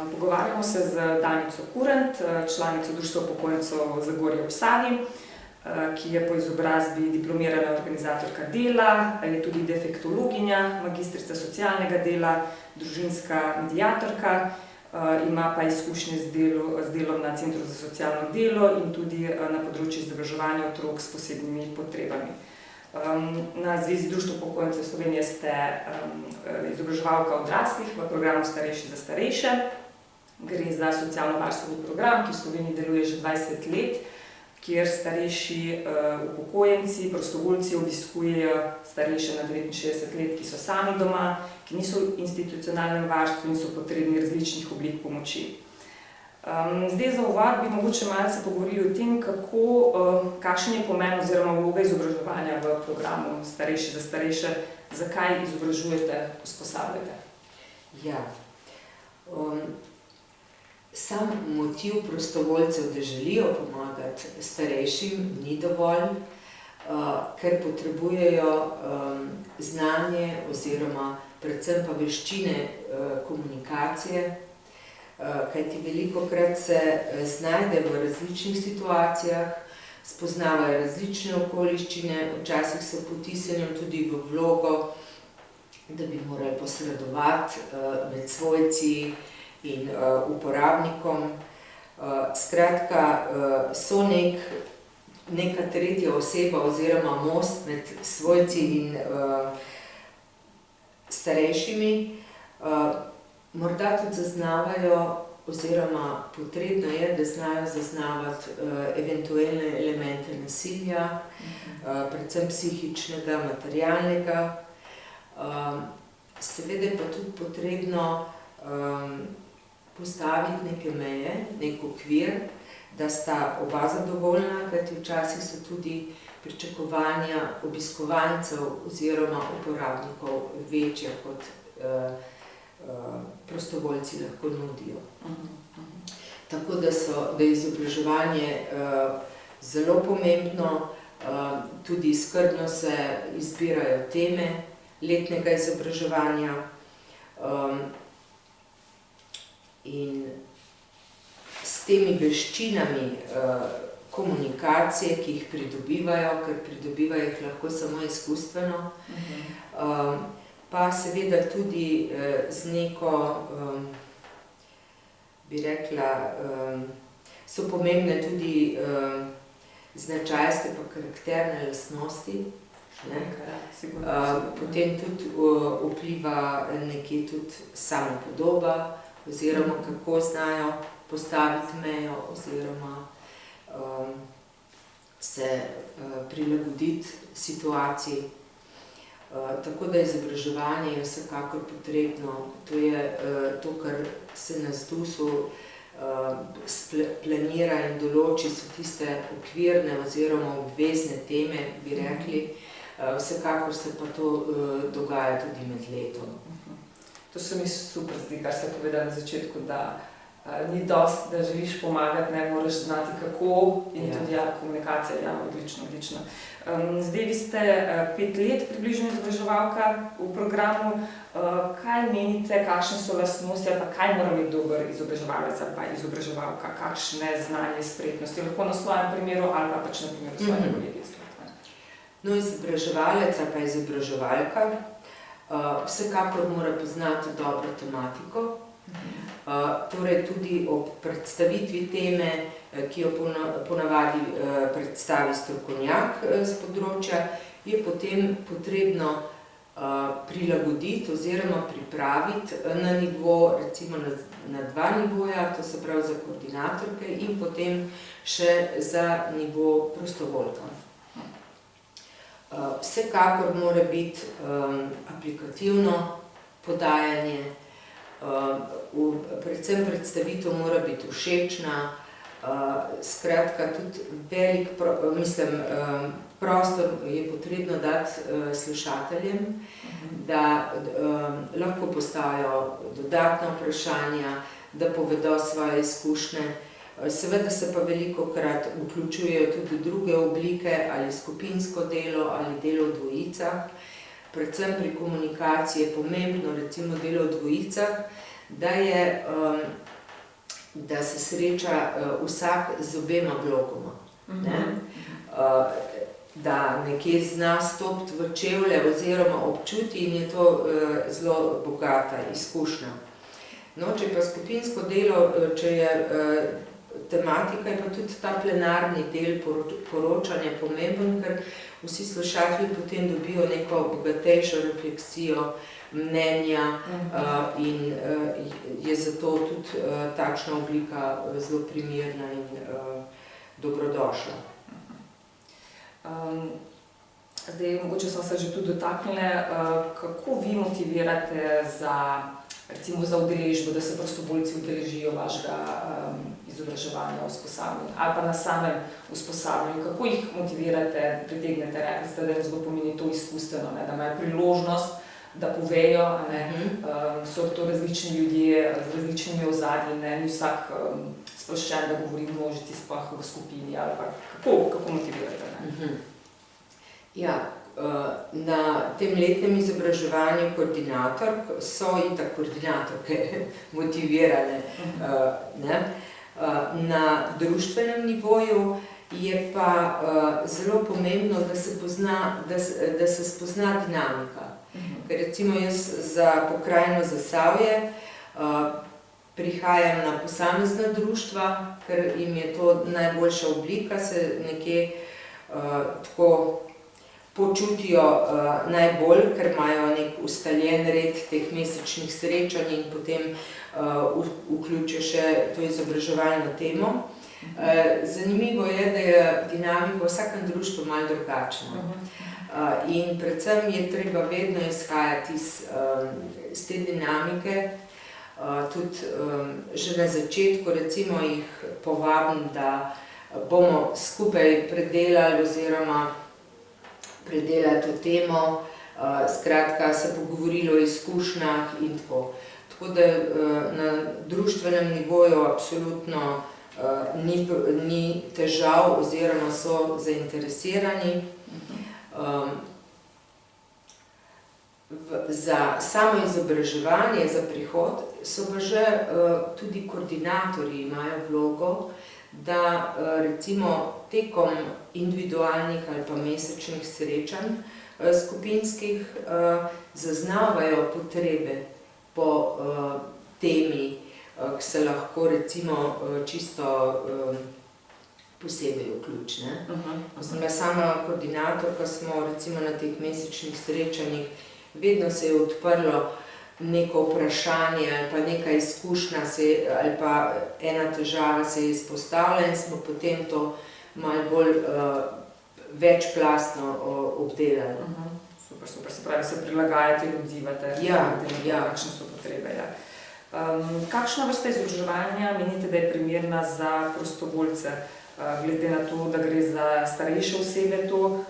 Pogovarjamo se z Danico Kurent, članico Društva upokojencev Zagorje ob Savi, ki je po izobrazbi diplomirana organizatorka dela, je tudi defektologinja, magistrica socialnega dela, družinska mediatorka, ima pa izkušnje z delom na Centru za socialno delo in tudi na področju izobraževanja otrok s posebnimi potrebami. Na Zvezi Društev upokojencev Slovenije ste izobraževalka odraslih v programu Starejši za starejše. Gre za socialno-varstveni program, ki v Sloveniji deluje že 20 let, kjer starejši upokojenci, prostovoljci obiskujejo starejše na 69 let, ki so sami doma, ki niso v institucionalnem varstvu in so potrebni različnih oblik pomoči. Zdaj za uvod bi mogoče malce pogovorili o tem, kakšen je pomen oziroma vloga izobraževanja v programu Starejši za starejše, zakaj izobražujete, usposabljate. Ja. Sam motiv prostovoljcev, da želijo pomagati starejšim, ni dovolj, ker potrebujejo znanje oziroma predvsem pa veščine komunikacije, kajti velikokrat se znajdejo v različnih situacijah, spoznavajo različne okoliščine, včasih so potisnjeni tudi v vlogo, da bi morali posredovati med svojci in uporabnikom. Skratka, so neka tretja oseba oziroma most med svojci in starejšimi. Morda tudi zaznavajo oziroma potrebno je, da znajo zaznavati eventualne elemente nasilja, predvsem psihičnega, materialnega. Seveda je pa tudi potrebno postaviti neke meje, nek okvir, da sta oba zadovoljna, kajti včasih so tudi pričakovanja obiskovancev oziroma uporabnikov večja, kot prostovoljci lahko nudijo. Tako da je izobraževanje zelo pomembno, tudi skrbno se izbirajo teme letnega izobraževanja. In s temi veščinami komunikacije, ki jih pridobivajo, ker pridobivajo jih lahko samo izkustveno, pa seveda tudi z neko, bi rekla, so pomembne tudi značajske pa karakterne lastnosti. Potem tudi vpliva nekje tudi samopodoba, oziroma kako znajo postaviti mejo oziroma se prilagoditi situaciji. Tako da izobraževanje je vsekakor potrebno. To je to, kar se na ZDUS-u planira in določi, so tiste okvirne oziroma obvezne teme, bi rekli. Vsekakor se pa to dogaja tudi med letom. To se mi super zdi, kar ste povedali na začetku, da ni dosti, da želiš pomagati, ne moraš znati kako in tudi komunikacija, odlično. Zdaj vi ste 5 let približno izobraževalka v programu. Kaj menite, kakšne so lastnosti ali pa kaj mora imeti dober izobraževalec ali pa izobraževalka, kakšne znanje, spretnosti, lahko na svojem primeru ali pa pač na primeru svojih kolegic? No, izobraževalec ali pa izobraževalka vsekakor mora poznati dobro tematiko, torej tudi ob predstavitvi teme, ki jo ponavadi predstavi strokovnjak z področja, je potem potrebno prilagoditi oziroma pripraviti na nivo, recimo na 2 nivoja, to se pravi za koordinatorke in potem še za nivo prostovoljka. Vsekakor mora biti aplikativno podajanje, predvsem predstavitev mora biti všečna, skratka tudi velik prostor je potrebno dati slušateljem, da lahko postavijo dodatna vprašanja, da povedo svoje izkušnje. Seveda se pa velikokrat vključujejo tudi druge oblike, ali skupinsko delo, ali delo v dvojicah. Predvsem pri komunikaciji je pomembno, recimo delo v dvojicah, da se sreča vsak z obema blokoma. Da nekje zna stopiti v čevlje oziroma občuti in je to zelo bogata izkušnja. No, če pa skupinsko delo, če je tematika, je pa tudi ta plenarni del poročanja pomemben, ker vsi slušatelji potem dobijo neko bogatejšo refleksijo, mnenja in je zato tudi takšna oblika zelo primerna in dobrodošla. Zdaj, mogoče smo se že tudi dotaknili, kako vi motivirate recimo za udeležbo, da se prostovoljci udeležijo vašega izobraževanja, usposabljanja ali pa na samem usposabljanju, kako jih motivirate, pritegnete, rekli ste, da jim zelo pomeni to izkustveno, da imajo priložnost, da povejo, so to različni ljudje z različnimi ozadji, ni vsak sproščen, da govori v množici, sploh v skupini, ali pa kako motivirate? Ja, na tem letnem izobraževanju koordinatork so itak koordinatorke motivirane. Na društvenem nivoju je pa zelo pomembno, da se spozna dinamika. Ker recimo jaz za pokrajino Zasavje prihajam na posamezna društva, ker jim je to najboljša oblika, se nekje tako počutijo najbolj, ker imajo nek ustaljen red teh mesečnih srečanj in potem vključijo še to izobraževalno temo. Zanimivo je, da je dinamika v vsakem društvu malo drugačna. In predvsem je treba vedno izhajati iz te dinamike. Tudi že na začetku recimo jih povabim, da bomo skupaj predelali oziroma predelali to temo, skratka se pogovorili o izkušnjah in tako. Tako da na društvenem nivoju absolutno ni težav oziroma so zainteresirani. Za samo izobraževanje, za prihod, so pa že tudi koordinatorji imajo vlogo, da recimo tekom individualnih ali pa mesečnih srečanj skupinskih zaznavajo potrebe po temi, ki se lahko recimo čisto posebej vključne. Ko sem bila sama koordinatorka, smo recimo na teh mesečnih srečanjih, vedno se je odprlo neko vprašanje ali pa neka izkušnja ali pa ena težava se je izpostavila in smo potem to malo bolj večplastno obdelali. Super, se pravi, se prilagajate in odzivate, kakšne so potrebe. Kakšna vrsta izobraževanja menite, da je primerna za prostovoljce, glede na to, da gre za starejše osebe to,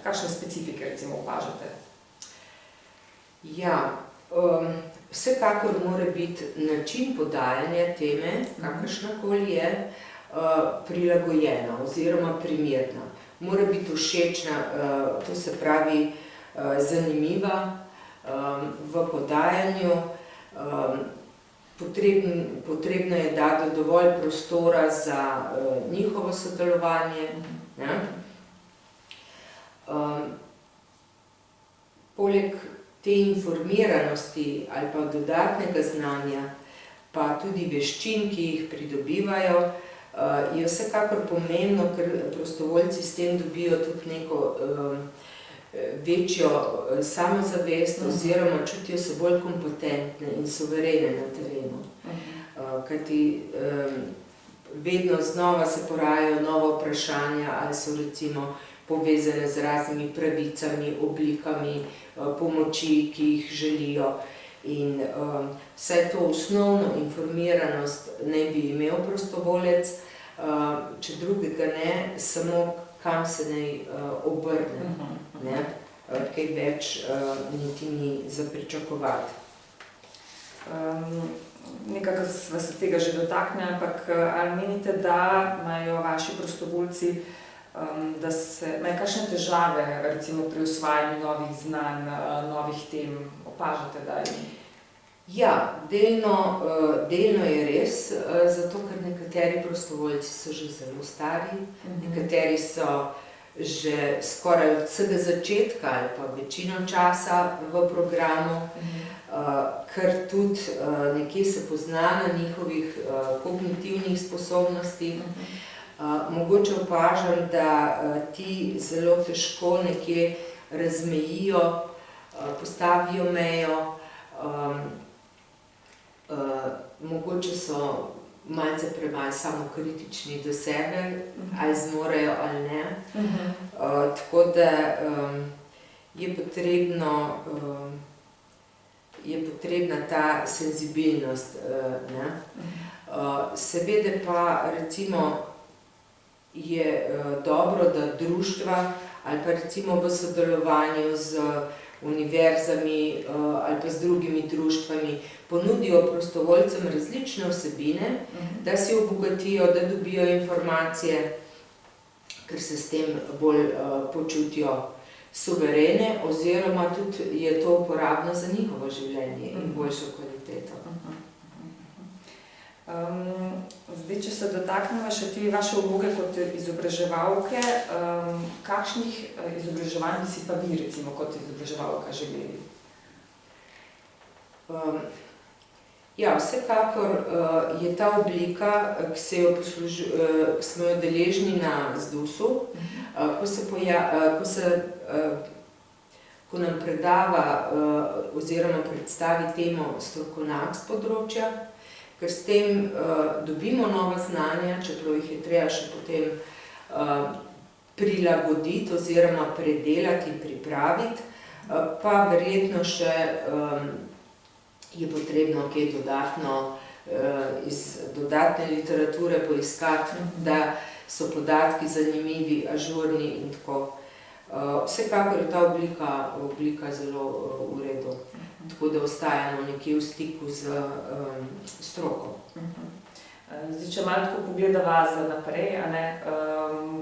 kakšne specifike recimo opažate? Ja, vsekakor mora biti način podajanja teme, kakršnakoli je, prilagojena oziroma primerna. Mora biti všečna, to se pravi zanimiva v podajanju. Potrebno je dati dovolj prostora za njihovo sodelovanje. Poleg te informiranosti ali pa dodatnega znanja, pa tudi veščin, ki jih pridobivajo, je vsekakor pomembno, ker prostovoljci s tem dobijo tudi neko večjo samozavest oziroma čutijo se bolj kompetentne in suverene na terenu. Kajti vedno znova se porajajo nova vprašanja, ali so recimo povezane z raznimi pravicami, oblikami pomoči, ki jih želijo. In vsaj to osnovno informiranost naj bi imel prostovoljec, če drugega ne, samo kam se naj obrne. Kaj več niti ni za pričakovati. Nekako sva se tega že dotaknili, ampak ali menite, da imajo vaši prostovoljci da imajo kakšne težave recimo pri osvajanju novih znanj, novih tem, opažate, da jim? Ja, delno je res, zato ker nekateri prostovoljci so že zelo stari, nekateri so že skoraj od vsega začetka ali pa večino časa v programu, ker tudi nekje se pozna na njihovih kognitivnih sposobnostih. Mogoče opažam, da ti zelo težko nekje razmejijo, postavijo mejo, mogoče so malce premalj samokritični do sebe, ali zmorejo ali ne. Tako da je potrebna ta senzibilnost, ne. Seveda pa recimo je dobro, da društva ali pa recimo v sodelovanju z univerzami ali pa z drugimi društvami ponudijo prostovoljcem različne vsebine, da si obogatijo, da dobijo informacije, ker se s tem bolj počutijo suverene, oziroma tudi je to uporabno za njihovo življenje in boljšo kvaliteto. Zdaj, če se dotaknemo še te vaše vloge kot izobraževalke, kakšnih izobraževanj bi si pa vi recimo kot izobraževalka želeli? Ja, vsekakor je ta oblika, ki smo jo deležni na ZDUS-u, ko nam predava oziroma predstavi temo strokovnjak s področja, ker s tem dobimo nova znanja, čeprav jih je treba še potem prilagoditi oziroma predelati in pripraviti, pa verjetno še je potrebno kaj iz dodatne literature poiskati, da so podatki zanimivi, ažurni in tako. Vsekakor je ta oblika zelo v redu, tako da ostajamo nekje v stiku z stroko. Zdaj, če malo tako pogledava za naprej,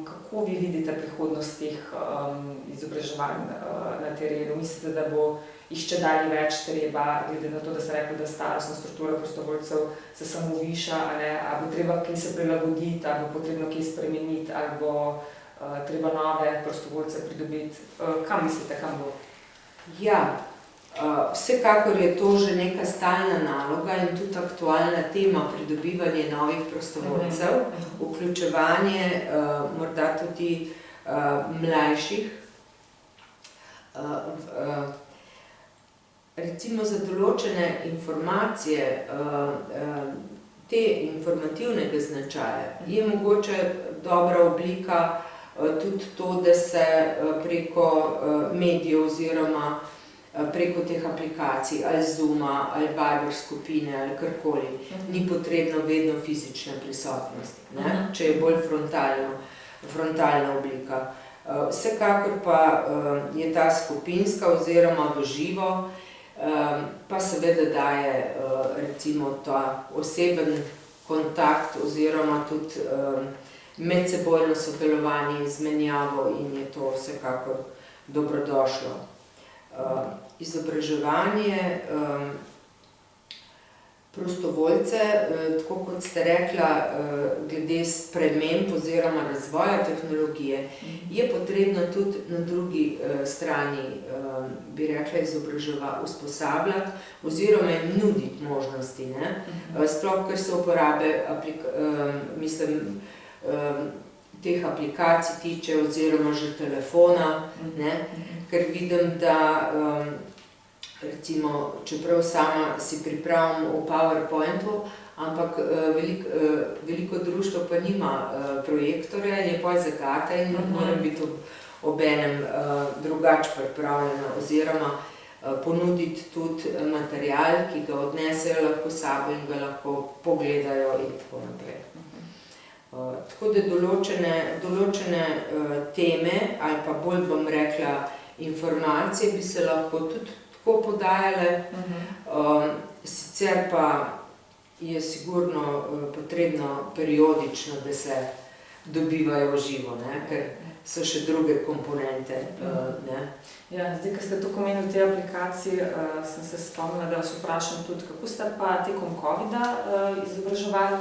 kako vi vidite prihodnost teh izobraževanj na terenu? Mislite, da bo jih če dalje več treba, glede na to, da ste rekli, da starostna struktura prostovoljcev se samo viša, ali bo treba kaj se prilagoditi, ali bo potrebno kaj spremeniti, ali bo treba nove prostovoljce pridobiti? Kam mislite, kam bo? Ja, vsekakor je to že neka stalna naloga in tudi aktualna tema pridobivanje novih prostovoljcev, vključevanje morda tudi mlajših. Recimo za določene informacije, te informativnega značaja, je mogoče dobra oblika tudi to, da se preko medijev oziroma preko teh aplikacij, ali Zooma, ali Viber skupine, ali karkoli, ni potrebno vedno fizične prisotnosti, ne? Če je bolj frontalna oblika. Vsekakor pa je ta skupinska oziroma v živo, pa seveda daje recimo ta oseben kontakt oziroma tudi medsebojno sodelovanje, izmenjavo in je to vsekakor dobrodošlo. Izobraževanje prostovoljce, tako kot ste rekla, glede sprememb oziroma razvoja tehnologije, je potrebno tudi na drugi strani, bi rekla, usposabljati oziroma jim nuditi možnosti, ne? Sploh, ker se uporabe teh aplikacij tiče oziroma že telefona, ne? Ker vidim, da recimo, čeprav sama si pripravim v PowerPointu, ampak veliko društvo pa nima projektorja in je potem zagata in moram biti obenem drugače pripravljena oziroma ponuditi tudi material, ki ga odnesejo lahko s sabo in ga lahko pogledajo in tako naprej. Tako da določene teme ali pa bolj bom rekla informacije bi se lahko tudi tako podajale, sicer pa je sigurno potrebno periodično, da se dobivajo v živo, ne? Ker so še druge komponente. Ne? Ja, zdaj, ko ste to omenili v tej aplikaciji, sem se spomnila, da vas vprašam tudi, kako ste pa tekom covida izobraževali?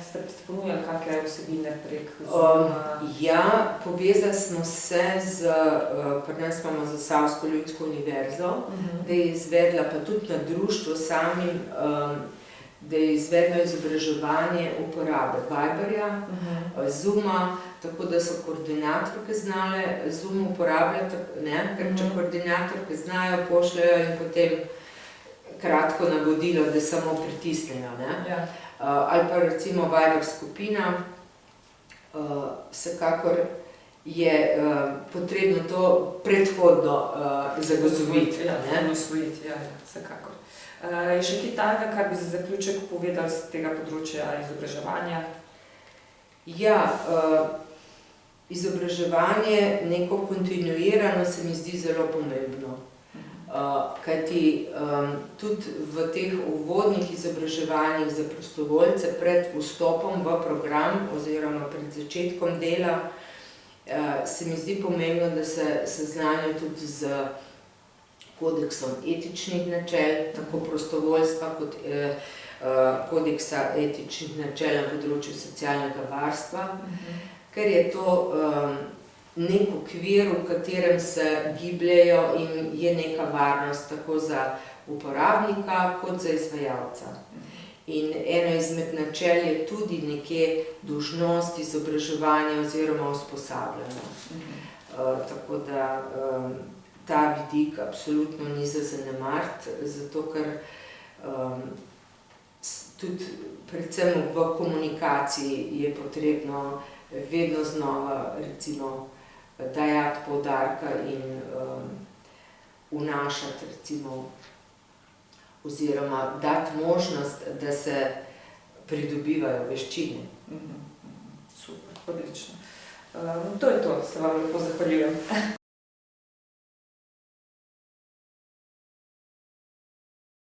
Ste ponujali kakšne vsebine prek Zooma? Ja, povezali smo se pri nas imamo Zasavsko ljudsko univerzo, da je izvedla, pa tudi na društvu samim, da je izvedlo izobraževanje uporabe Viberja, Zooma, tako da so koordinatorke znale Zoom uporabljati, ker če koordinatorke znajo, pošljajo in potem kratko navodilo, da samo pritisnejo. Ja. Ali pa recimo Viber skupina, vsekakor je potrebno to predhodno zagotoviti. Osvojiti, ja, vsekakor. Je še kaj takega, kar bi za zaključek povedali z tega področja izobraževanja? Ja, izobraževanje, neko kontinuirano se mi zdi zelo pomembno. Kajti tudi v teh uvodnih izobraževanjih za prostovoljce pred vstopom v program oziroma pred začetkom dela se mi zdi pomembno, da se seznanijo tudi z kodeksom etičnih načel, tako prostovoljstva kot kodeksa etičnih načel na področju socialnega varstva, ker je to nek okvir, v katerem se gibljejo in je neka varnost tako za uporabnika kot za izvajalca. In eno izmed načel je tudi nekje dolžnost izobraževanja oziroma usposabljanja. Tako da ta vidik absolutno ni za zanemariti, zato ker tudi predvsem v komunikaciji je potrebno vedno znova recimo dajati poudarka in vnašati recimo oziroma dati možnost, da se pridobivajo veščine. Super, odlično. To je to, se vam lepo zahvaljujem.